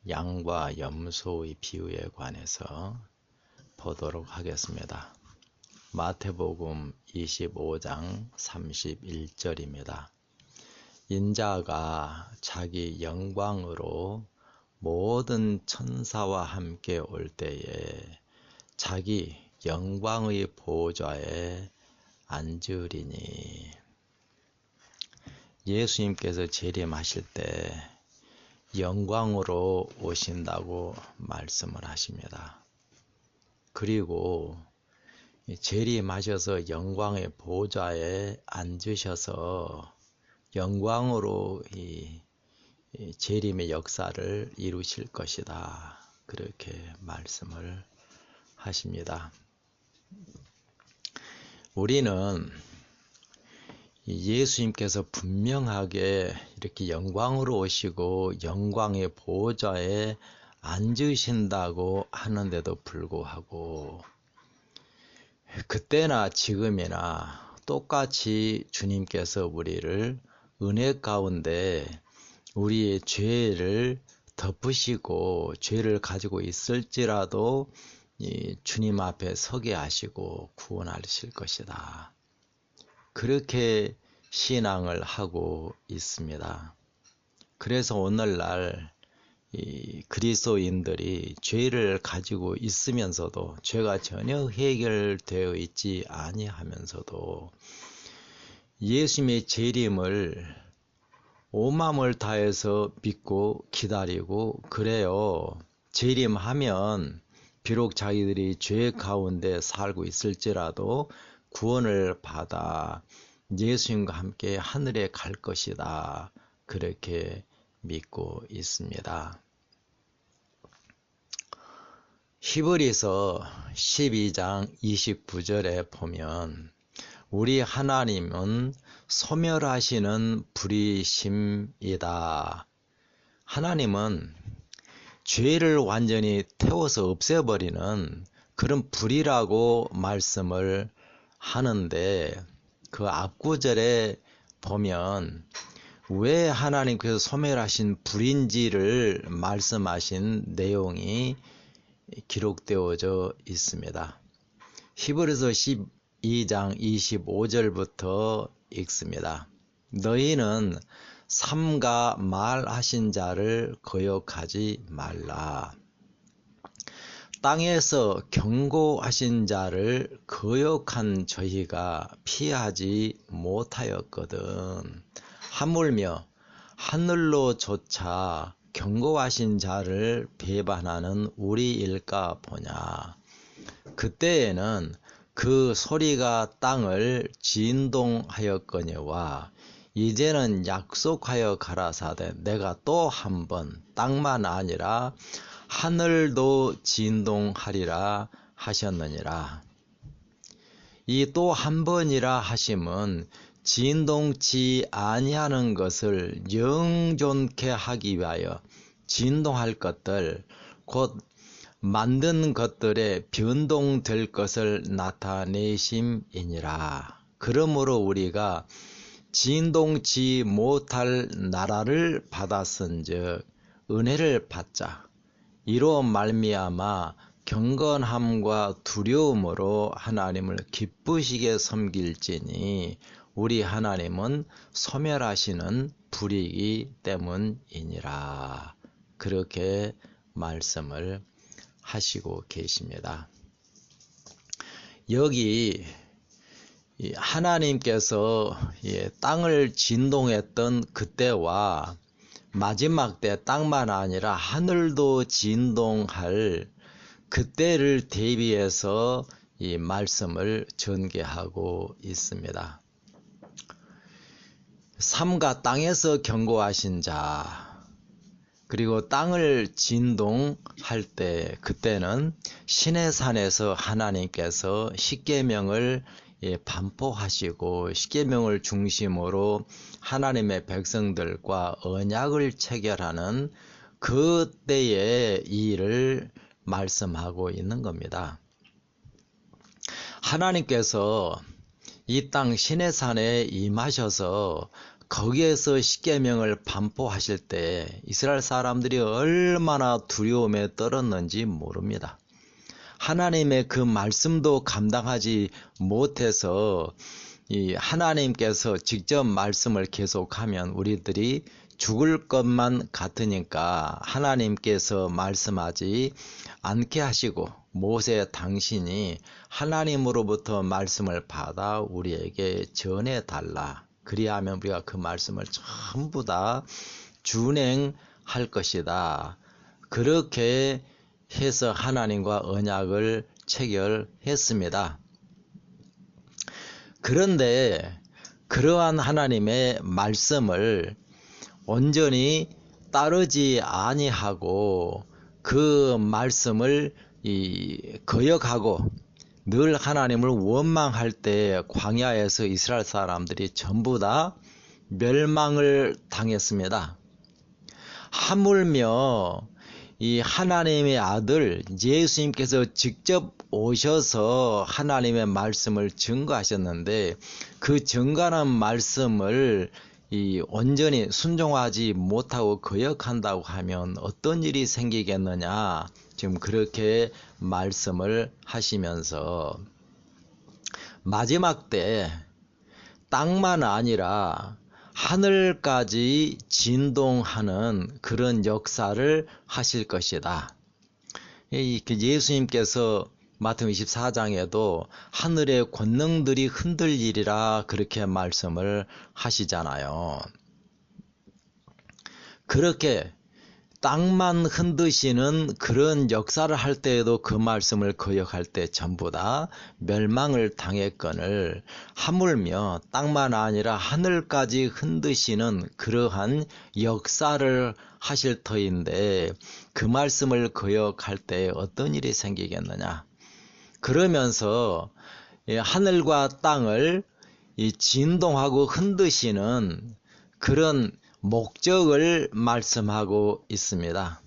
양과 염소의 비유에 관해서 보도록 하겠습니다. 마태복음 25장 31절입니다. 인자가 자기 영광으로 모든 천사와 함께 올 때에 자기 영광의 보좌에 앉으리니. 예수님께서 재림하실 때 영광으로 오신다고 말씀을 하십니다. 그리고 재림하셔서 영광의 보좌에 앉으셔서 영광으로 이 재림의 역사를 이루실 것이다. 그렇게 말씀을 하십니다. 우리는 예수님께서 분명하게 이렇게 영광으로 오시고 영광의 보좌에 앉으신다고 하는데도 불구하고 그때나 지금이나 똑같이 주님께서 우리를 은혜 가운데 우리의 죄를 덮으시고 죄를 가지고 있을지라도 주님 앞에 서게 하시고 구원하실 것이다. 그렇게 신앙을 하고 있습니다. 그래서 오늘날 이 그리스도인들이 죄를 가지고 있으면서도 죄가 전혀 해결되어 있지 아니하면서도 예수님의 재림을 온 마음을 다해서 믿고 기다리고 그래요. 재림하면 비록 자기들이 죄 가운데 살고 있을지라도 구원을 받아 예수님과 함께 하늘에 갈 것이다. 그렇게 믿고 있습니다. 히브리서 12장 29절에 보면 우리 하나님은 소멸하시는 불이심이다. 하나님은 죄를 완전히 태워서 없애버리는 그런 불이라고 말씀을 하는데 그 앞구절에 보면 왜 하나님께서 소멸하신 불인지를 말씀하신 내용이 기록되어져 있습니다. 히브리서 12장 25절부터 읽습니다. 너희는 삼가 말하신 자를 거역하지 말라. 땅에서 경고하신 자를 거역한 저희가 피하지 못하였거든. 하물며 하늘로조차 경고하신 자를 배반하는 우리일까 보냐. 그때에는 그 소리가 땅을 진동하였거니와 이제는 약속하여 가라사대 내가 또 한 번 땅만 아니라 하늘도 진동하리라 하셨느니라. 이 또 한 번이라 하심은 진동치 아니하는 것을 영존케 하기 위하여 진동할 것들 곧 만든 것들에 변동될 것을 나타내심이니라. 그러므로 우리가 진동치 못할 나라를 받았은즉 은혜를 받자. 이로 말미암아 경건함과 두려움으로 하나님을 기쁘시게 섬길지니 우리 하나님은 소멸하시는 불이기 때문이니라. 그렇게 말씀을 하시고 계십니다. 여기 하나님께서 땅을 진동했던 그때와 마지막 때 땅만 아니라 하늘도 진동할 그때를 대비해서 이 말씀을 전개하고 있습니다. 삼가 땅에서 경고하신 자, 그리고 땅을 진동할 때 그때는 시내산에서 하나님께서 십계명을 반포하시고 십계명을 중심으로 하나님의 백성들과 언약을 체결하는 그때의 일을 말씀하고 있는 겁니다. 하나님께서 이 땅 시내산에 임하셔서 거기에서 십계명을 반포하실 때 이스라엘 사람들이 얼마나 두려움에 떨었는지 모릅니다. 하나님의 그 말씀도 감당하지 못해서 이 하나님께서 직접 말씀을 계속하면 우리들이 죽을 것만 같으니까 하나님께서 말씀하지 않게 하시고 모세 당신이 하나님으로부터 말씀을 받아 우리에게 전해달라. 그리하면 우리가 그 말씀을 전부 다 준행할 것이다. 그렇게 해서 하나님과 언약을 체결했습니다. 그런데 그러한 하나님의 말씀을 온전히 따르지 아니하고 그 말씀을 거역하고 늘 하나님을 원망할 때 광야에서 이스라엘 사람들이 전부 다 멸망을 당했습니다. 하물며 이 하나님의 아들 예수님께서 직접 오셔서 하나님의 말씀을 증거하셨는데 그 증거하는 말씀을 온전히 순종하지 못하고 거역한다고 하면 어떤 일이 생기겠느냐, 지금 그렇게 말씀을 하시면서 마지막 때 땅만 아니라 하늘까지 진동하는 그런 역사를 하실 것이다. 예수님께서 마태복음 24장에도 하늘의 권능들이 흔들리리라 그렇게 말씀을 하시잖아요. 그렇게 땅만 흔드시는 그런 역사를 할 때에도 그 말씀을 거역할 때 전부 다 멸망을 당했거늘 하물며 땅만 아니라 하늘까지 흔드시는 그러한 역사를 하실 터인데 그 말씀을 거역할 때 어떤 일이 생기겠느냐. 그러면서 하늘과 땅을 진동하고 흔드시는 그런 목적을 말씀하고 있습니다.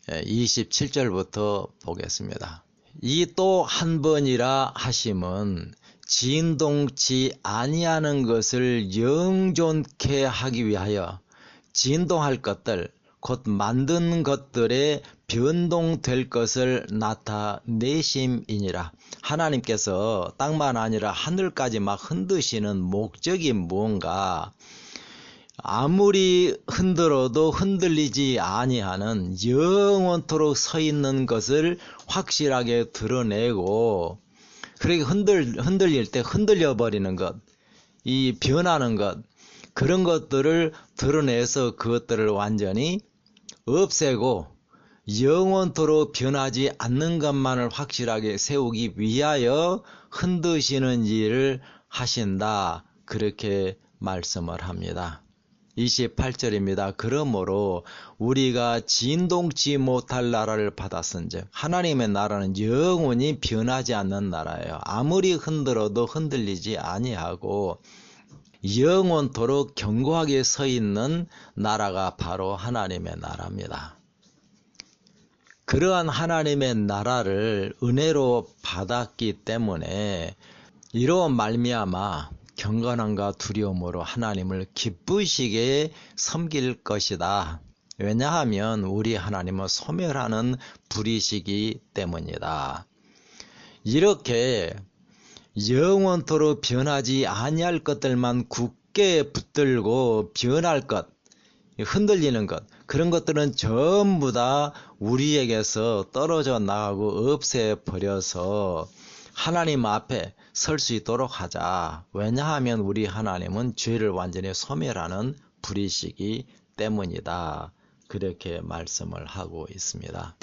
27절부터 보겠습니다. 이 또 한 번이라 하심은 진동치 아니하는 것을 영존케 하기 위하여 진동할 것들 곧 만든 것들에 변동될 것을 나타내심이니라. 하나님께서 땅만 아니라 하늘까지 막 흔드시는 목적이 무언가, 아무리 흔들어도 흔들리지 아니하는 영원토록 서 있는 것을 확실하게 드러내고, 그렇게 흔들릴 때 흔들려 버리는 것, 이 변하는 것, 그런 것들을 드러내서 그것들을 완전히 없애고 영원토록 변하지 않는 것만을 확실하게 세우기 위하여 흔드시는 일을 하신다. 그렇게 말씀을 합니다. 28절입니다. 그러므로 우리가 진동치 못할 나라를 받았은즉, 하나님의 나라는 영원히 변하지 않는 나라예요. 아무리 흔들어도 흔들리지 아니하고 영원토록 견고하게 서 있는 나라가 바로 하나님의 나라입니다. 그러한 하나님의 나라를 은혜로 받았기 때문에 이로 말미암아 경건함과 두려움으로 하나님을 기쁘시게 섬길 것이다. 왜냐하면 우리 하나님은 소멸하는 불이시기 때문이다. 이렇게 영원토록 변하지 아니할 것들만 굳게 붙들고 변할 것, 흔들리는 것, 그런 것들은 전부 다 우리에게서 떨어져 나가고 없애버려서 하나님 앞에 설 수 있도록 하자. 왜냐하면 우리 하나님은 죄를 완전히 소멸하는 불이시기 때문이다. 그렇게 말씀을 하고 있습니다.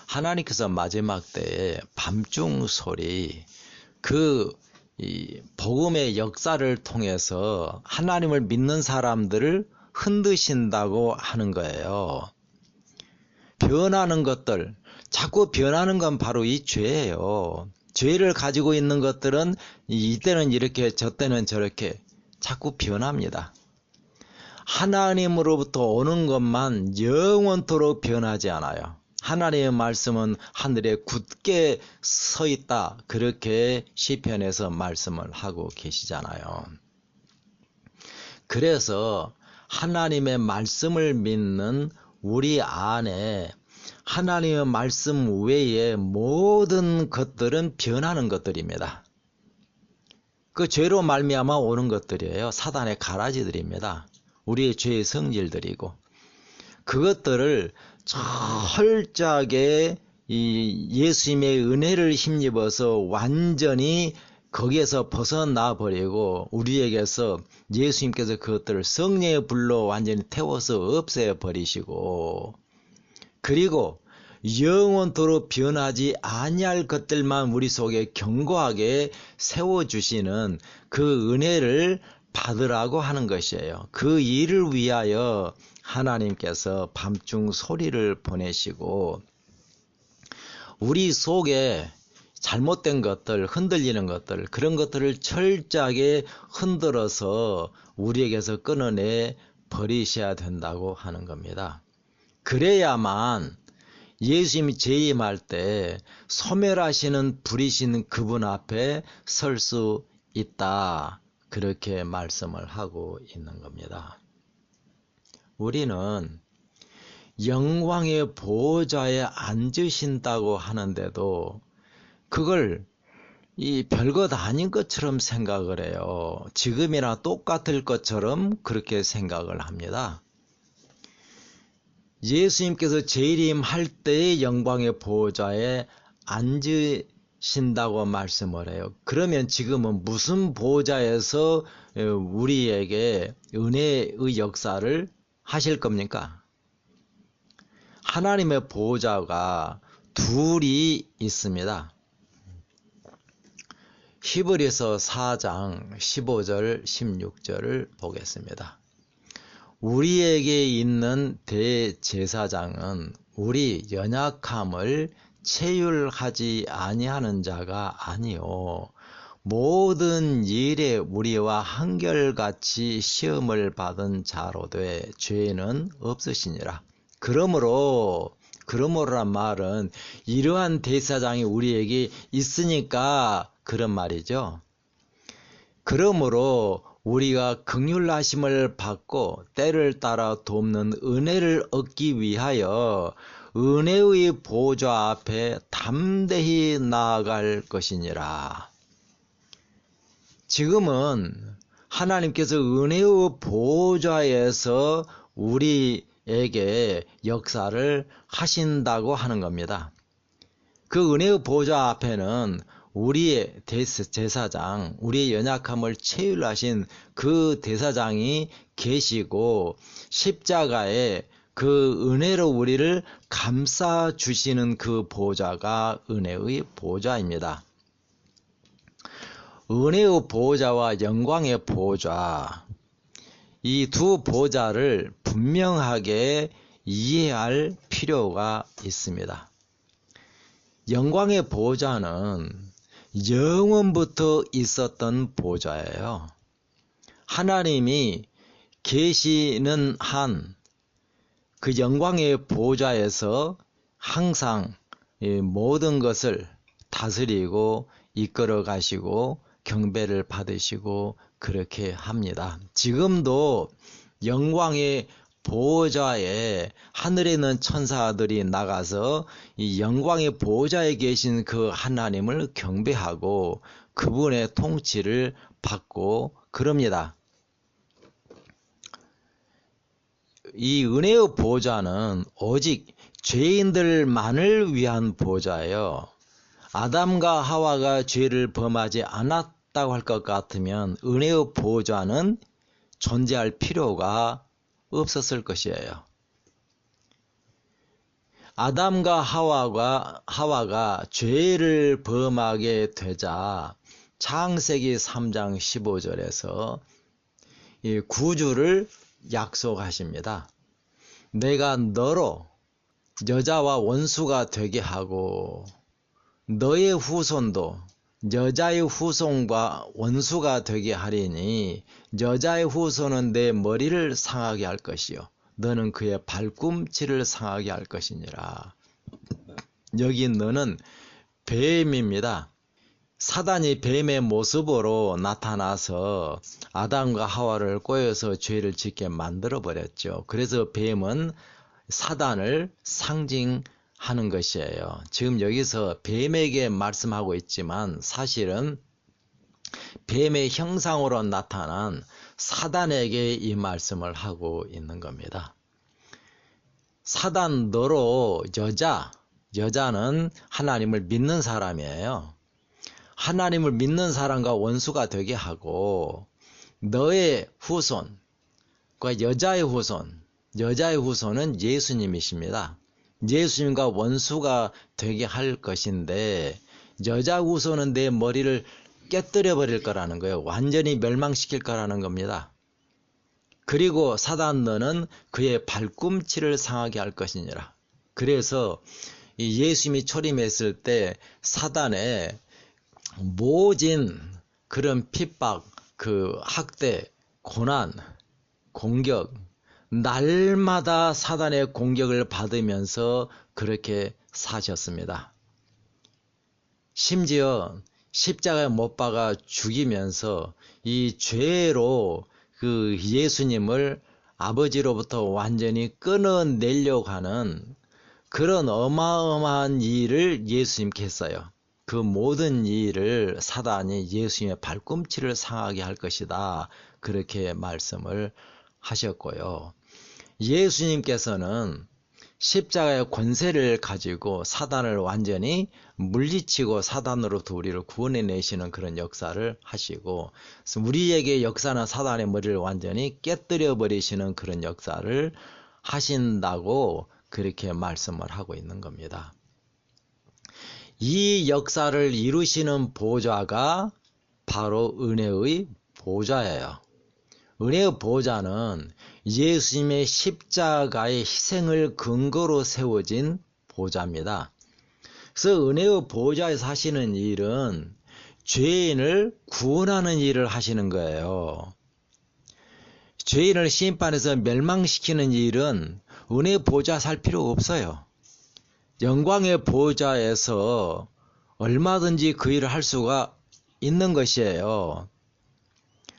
하나님께서 마지막 때에 밤중 소리, 이 복음의 역사를 통해서 하나님을 믿는 사람들을 흔드신다고 하는 거예요. 변하는 것들, 자꾸 변하는 건 바로 이 죄예요. 죄를 가지고 있는 것들은 이때는 이렇게 저때는 저렇게 자꾸 변합니다. 하나님으로부터 오는 것만 영원토록 변하지 않아요. 하나님의 말씀은 하늘에 굳게 서 있다. 그렇게 시편에서 말씀을 하고 계시잖아요. 그래서 하나님의 말씀을 믿는 우리 안에 하나님의 말씀 외에 모든 것들은 변하는 것들입니다. 그 죄로 말미암아 오는 것들이에요. 사단의 가라지들입니다. 우리의 죄의 성질들이고, 그것들을 철저하게 이 예수님의 은혜를 힘입어서 완전히 거기에서 벗어나 버리고, 우리에게서 예수님께서 그것들을 성령의 불로 완전히 태워서 없애 버리시고, 그리고 영원토록 변하지 아니할 것들만 우리 속에 견고하게 세워주시는 그 은혜를 받으라고 하는 것이에요. 그 일을 위하여 하나님께서 밤중 소리를 보내시고, 우리 속에 잘못된 것들, 흔들리는 것들, 그런 것들을 철저하게 흔들어서 우리에게서 끊어내 버리셔야 된다고 하는 겁니다. 그래야만 예수님이 재림할 때 소멸하시는 불이신 그분 앞에 설 수 있다. 그렇게 말씀을 하고 있는 겁니다. 우리는 영광의 보호자에 앉으신다고 하는데도 그걸 이 별것 아닌 것처럼 생각을 해요. 지금이나 똑같을 것처럼 그렇게 생각을 합니다. 예수님께서 재림할 때의 영광의 보호자에 앉으신다고 말씀을 해요. 그러면 지금은 무슨 보호자에서 우리에게 은혜의 역사를 하실 겁니까? 하나님의 보호자가 둘이 있습니다. 히브리서 4장 15절 16절을 보겠습니다. 우리에게 있는 대제사장은 우리 연약함을 체휼하지 아니하는 자가 아니요 모든 일에 우리와 한결같이 시험을 받은 자로되 죄는 없으시니라. 그러므로란 말은 이러한 대제사장이 우리에게 있으니까 그런 말이죠. 그러므로 우리가 긍휼하심을 받고 때를 따라 돕는 은혜를 얻기 위하여 은혜의 보좌 앞에 담대히 나아갈 것이니라. 지금은 하나님께서 은혜의 보좌에서 우리에게 역사를 하신다고 하는 겁니다. 그 은혜의 보좌 앞에는 우리의 제사장, 우리의 연약함을 체휼하신 그 대사장이 계시고 십자가에 그 은혜로 우리를 감싸 주시는 그 보좌가 은혜의 보좌입니다. 은혜의 보좌와 영광의 보좌, 이 두 보좌를 분명하게 이해할 필요가 있습니다. 영광의 보좌는 영원부터 있었던 보좌예요. 하나님이 계시는 한 그 영광의 보좌에서 항상 모든 것을 다스리고 이끌어 가시고 경배를 받으시고 그렇게 합니다. 지금도 영광의 보호자에 하늘에 있는 천사들이 나가서 이 영광의 보호자에 계신 그 하나님을 경배하고 그분의 통치를 받고 그럽니다. 이 은혜의 보호자는 오직 죄인들만을 위한 보호자예요. 아담과 하와가 죄를 범하지 않았다고 할 것 같으면 은혜의 보호자는 존재할 필요가 없었을 것이에요. 아담과 하와가 죄를 범하게 되자 창세기 3장 15절에서 이 구주를 약속하십니다. 내가 너로 여자와 원수가 되게 하고 너의 후손도 여자의 후손과 원수가 되게 하리니 여자의 후손은 내 머리를 상하게 할 것이요 너는 그의 발꿈치를 상하게 할 것이니라. 여기 너는 뱀입니다. 사단이 뱀의 모습으로 나타나서 아담과 하와를 꼬여서 죄를 짓게 만들어 버렸죠. 그래서 뱀은 사단을 상징하는 것이에요. 지금 여기서 뱀에게 말씀하고 있지만 사실은 뱀의 형상으로 나타난 사단에게 이 말씀을 하고 있는 겁니다. 사단 너로 여자는 하나님을 믿는 사람이에요. 하나님을 믿는 사람과 원수가 되게 하고 너의 후손, 그러니까 여자의 후손은 예수님이십니다. 예수님과 원수가 되게 할 것인데 여자 후손은 내 머리를 깨뜨려 버릴 거라는 거예요. 완전히 멸망시킬 거라는 겁니다. 그리고 사단 너는 그의 발꿈치를 상하게 할 것이니라. 그래서 예수님이 초림했을 때 사단의 모진 그런 핍박, 학대, 고난, 공격, 날마다 사단의 공격을 받으면서 그렇게 사셨습니다. 심지어 십자가에 못 박아 죽이면서 이 죄로 예수님을 아버지로부터 완전히 끊어내려고 하는 그런 어마어마한 일을 예수님께 했어요. 그 모든 일을 사단이 예수님의 발꿈치를 상하게 할 것이다. 그렇게 말씀을 하셨고요. 예수님께서는 십자가의 권세를 가지고 사단을 완전히 물리치고 사단으로부터 우리를 구원해내시는 그런 역사를 하시고 우리에게 역사는 사단의 머리를 완전히 깨뜨려 버리시는 그런 역사를 하신다고 그렇게 말씀을 하고 있는 겁니다. 이 역사를 이루시는 보좌가 바로 은혜의 보좌예요. 은혜의 보좌는 예수님의 십자가의 희생을 근거로 세워진 보좌입니다. 그래서 은혜의 보좌에서 하시는 일은 죄인을 구원하는 일을 하시는 거예요. 죄인을 심판해서 멸망시키는 일은 은혜의 보좌 살 필요 없어요. 영광의 보좌에서 얼마든지 그 일을 할 수가 있는 것이에요.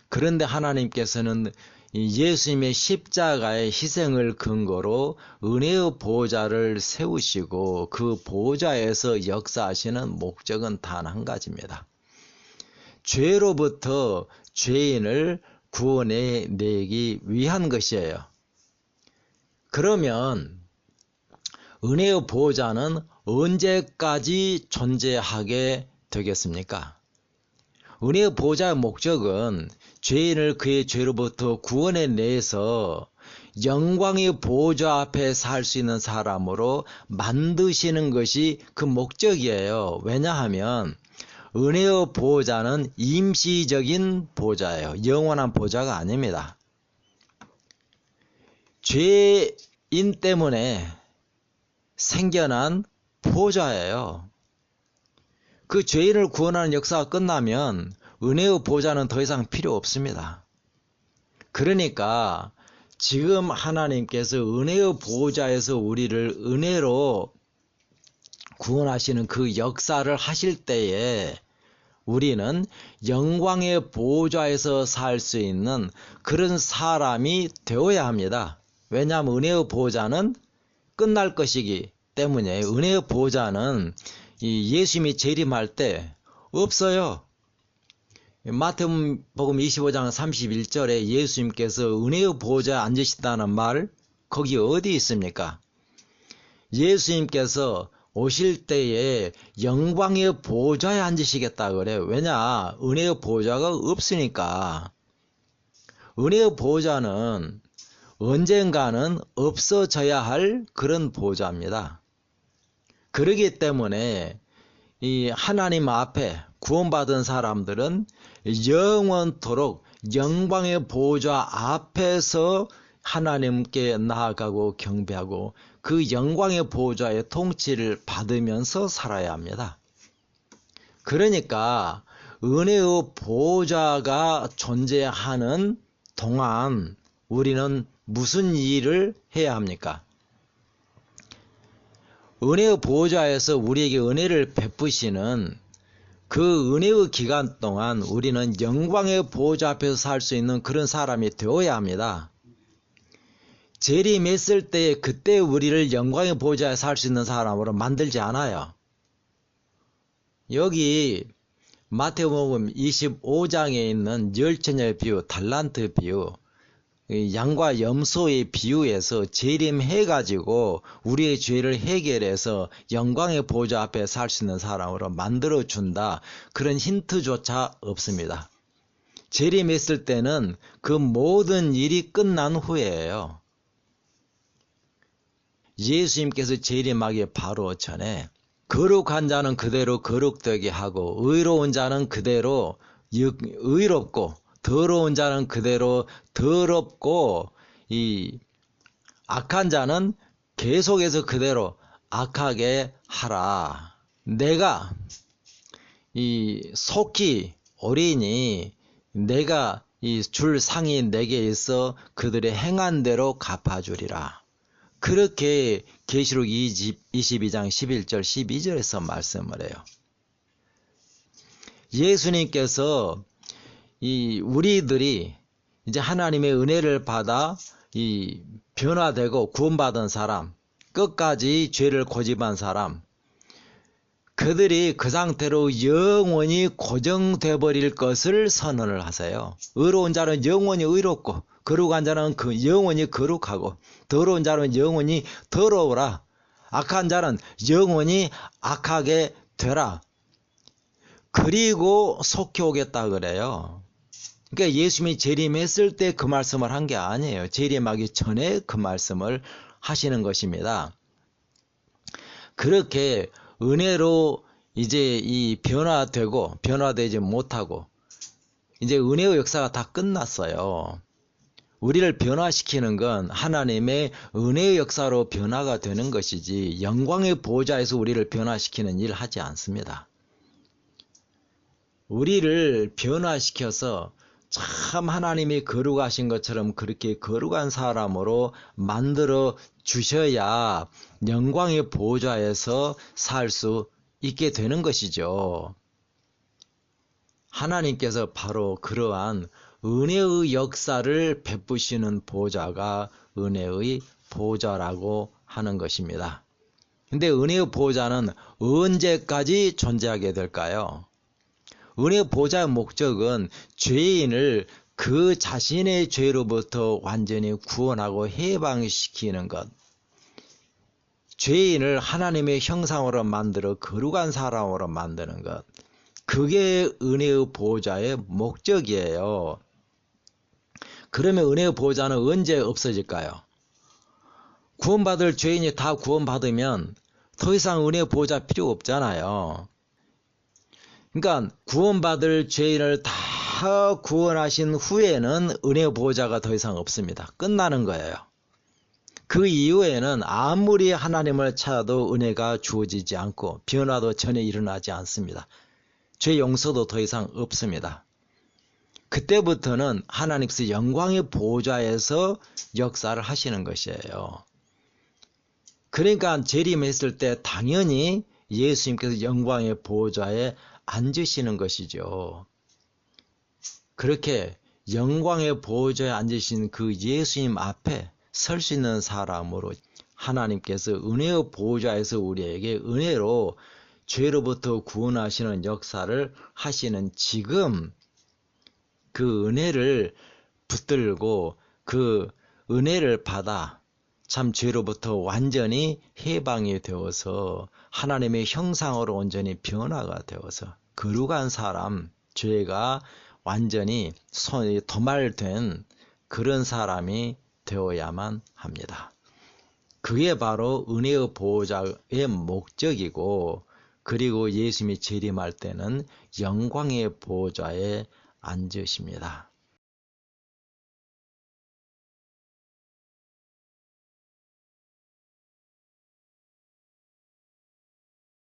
그런데 하나님께서는 예수님의 십자가의 희생을 근거로 은혜의 보좌를 세우시고 그 보좌에서 역사하시는 목적은 단 한 가지입니다. 죄로부터 죄인을 구원해 내기 위한 것이에요. 그러면 은혜의 보좌는 언제까지 존재하게 되겠습니까? 은혜의 보좌의 목적은 죄인을 그의 죄로부터 구원해 내서 영광의 보좌 앞에 살 수 있는 사람으로 만드시는 것이 그 목적이에요. 왜냐하면 은혜의 보좌는 임시적인 보좌예요. 영원한 보좌가 아닙니다. 죄인 때문에 생겨난 보좌예요. 그 죄인을 구원하는 역사가 끝나면 은혜의 보좌는 더 이상 필요 없습니다. 그러니까 지금 하나님께서 은혜의 보좌에서 우리를 은혜로 구원하시는 그 역사를 하실 때에 우리는 영광의 보좌에서 살 수 있는 그런 사람이 되어야 합니다. 왜냐하면 은혜의 보좌는 끝날 것이기 때문에 은혜의 보좌는 예수님이 재림할 때 없어요. 마태복음 25장 31절에 예수님께서 은혜의 보좌에 앉으신다는 말 거기 어디 있습니까? 예수님께서 오실 때에 영광의 보좌에 앉으시겠다 그래요. 왜냐? 은혜의 보좌가 없으니까. 은혜의 보좌는 언젠가는 없어져야 할 그런 보좌입니다. 그렇기 때문에 이 하나님 앞에 구원받은 사람들은 영원토록 영광의 보좌 앞에서 하나님께 나아가고 경배하고 그 영광의 보좌의 통치를 받으면서 살아야 합니다. 그러니까 은혜의 보좌가 존재하는 동안 우리는 무슨 일을 해야 합니까? 은혜의 보호자에서 우리에게 은혜를 베푸시는 그 은혜의 기간 동안 우리는 영광의 보호자 앞에서 살 수 있는 그런 사람이 되어야 합니다. 재림했을 때 그때 우리를 영광의 보호자에 살 수 있는 사람으로 만들지 않아요. 여기 마태복음 25장에 있는 열처녀의 비유, 달란트 비유, 양과 염소의 비유에서 재림해가지고 우리의 죄를 해결해서 영광의 보호자 앞에 살 수 있는 사람으로 만들어준다. 그런 힌트조차 없습니다. 재림했을 때는 그 모든 일이 끝난 후에요. 예수님께서 재림하기 바로 전에 거룩한 자는 그대로 거룩되게 하고 의로운 자는 그대로 의롭고 더러운 자는 그대로 더럽고 이 악한 자는 계속해서 그대로 악하게 하라. 내가 이 속히 오리니 내가 이 줄 상이 내게 있어 그들의 행한 대로 갚아주리라. 그렇게 계시록 22장 11절 12절에서 말씀을 해요. 예수님께서 우리들이 이제 하나님의 은혜를 받아 변화되고 구원받은 사람, 끝까지 죄를 고집한 사람, 그들이 그 상태로 영원히 고정돼 버릴 것을 선언을 하세요. 의로운 자는 영원히 의롭고 거룩한 자는 영원히 거룩하고 더러운 자는 영원히 더러우라. 악한 자는 영원히 악하게 되라. 그리고 속히 오겠다 그래요. 그러니까 예수님이 재림했을 때 그 말씀을 한 게 아니에요. 재림하기 전에 그 말씀을 하시는 것입니다. 그렇게 은혜로 이제 변화되고 변화되지 못하고 이제 은혜의 역사가 다 끝났어요. 우리를 변화시키는 건 하나님의 은혜의 역사로 변화가 되는 것이지 영광의 보호자에서 우리를 변화시키는 일을 하지 않습니다. 우리를 변화시켜서 참 하나님이 거룩하신 것처럼 그렇게 거룩한 사람으로 만들어 주셔야 영광의 보호자에서 살 수 있게 되는 것이죠. 하나님께서 바로 그러한 은혜의 역사를 베푸시는 보호자가 은혜의 보호자라고 하는 것입니다. 근데 은혜의 보호자는 언제까지 존재하게 될까요? 은혜의 보호자의 목적은 죄인을 그 자신의 죄로부터 완전히 구원하고 해방시키는 것, 죄인을 하나님의 형상으로 만들어 거룩한 사람으로 만드는 것, 그게 은혜의 보호자의 목적이에요. 그러면 은혜의 보호자는 언제 없어질까요? 구원받을 죄인이 다 구원받으면 더 이상 은혜의 보호자 필요 없잖아요. 그러니까 구원받을 죄인을 다 구원하신 후에는 은혜의 보호자가 더 이상 없습니다. 끝나는 거예요. 그 이후에는 아무리 하나님을 찾아도 은혜가 주어지지 않고 변화도 전혀 일어나지 않습니다. 죄 용서도 더 이상 없습니다. 그때부터는 하나님께서 영광의 보호자에서 역사를 하시는 것이에요. 그러니까 재림했을 때 당연히 예수님께서 영광의 보호자에 앉으시는 것이죠. 그렇게 영광의 보호자에 앉으신 그 예수님 앞에 설 수 있는 사람으로 하나님께서 은혜의 보호자에서 우리에게 은혜로 죄로부터 구원하시는 역사를 하시는 지금 그 은혜를 붙들고 그 은혜를 받아 참 죄로부터 완전히 해방이 되어서 하나님의 형상으로 온전히 변화가 되어서 거룩한 사람, 죄가 완전히 도말된 그런 사람이 되어야만 합니다. 그게 바로 은혜의 보호자의 목적이고, 그리고 예수님이 재림할 때는 영광의 보호자에 앉으십니다.